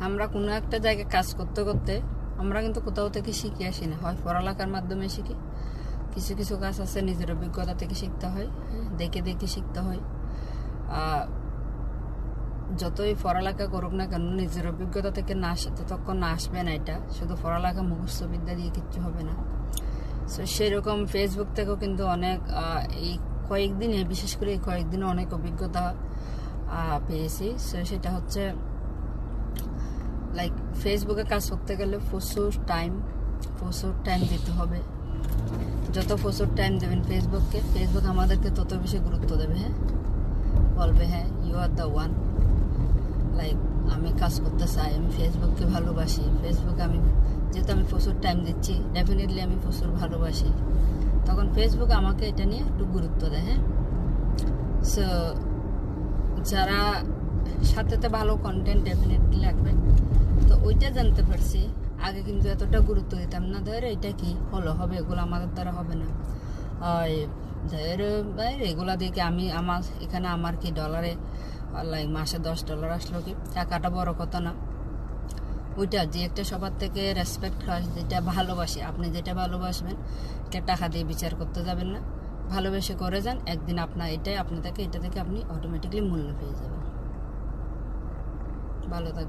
আমরা কোনো একটা জায়গায় কাজ করতে করতে আমরা কিন্তু কোথাও থেকে শিখে আসি না, হয় পড়ালেখার মাধ্যমে শিখি, কিছু কিছু কাজ আছে নিজের অভিজ্ঞতা থেকে শিখতে হয়, দেখে দেখে শিখতে হয়। যতই পড়ালেখা করুক না কেন নিজের অভিজ্ঞতা থেকে না ততক্ষণ না আসবে না, এটা শুধু পড়ালেখা মুখস্থ বিদ্যা দিয়ে কিচ্ছু হবে না। সো সেরকম ফেসবুক থেকেও কিন্তু অনেক এই কয়েকদিনে, বিশেষ করে এই কয়েকদিনে অনেক অভিজ্ঞতা পেয়েছি। সো সেটা হচ্ছে লাইক ফেসবুকে কাজ করতে গেলে প্রচুর টাইম দিতে হবে। যত প্রচুর টাইম দেবেন ফেসবুককে, ফেসবুক আমাদেরকে তত বেশি গুরুত্ব দেবে। বলবে you are the one. Like আমি কাজ করতে চাই, আমি ফেসবুককে ভালোবাসি, ফেসবুকে যেহেতু আমি প্রচুর টাইম দিচ্ছি, ডেফিনেটলি আমি প্রচুর ভালোবাসি, তখন ফেসবুক আমাকে এটা নিয়ে একটু গুরুত্ব দেয়। সো যারা সাথে ভালো কন্টেন্ট ডেফিনেটলি লাগবে, তো ওইটা জানতে পারছি। আগে কিন্তু এতটা গুরুত্ব দিতাম না, ধর এটা কি হবে, এগুলো আমাদের দ্বারা হবে না, ধর এগুলা দেখে আমার কি ডলারে লাইক মাসে $10 আসলো, কি টাকাটা বড় কথা না। ওইটা যে একটা সবার থেকে রেসপেক্ট হয়, যেটা ভালোবাসি, আপনি যেটা ভালোবাসবেন এটা টাকা দিয়ে বিচার করতে যাবেন না, ভালোবেসে করে যান। একদিন এটা থেকে আপনি অটোমেটিকলি মূল্য পেয়ে যাবেন। ভালো থাকবেন।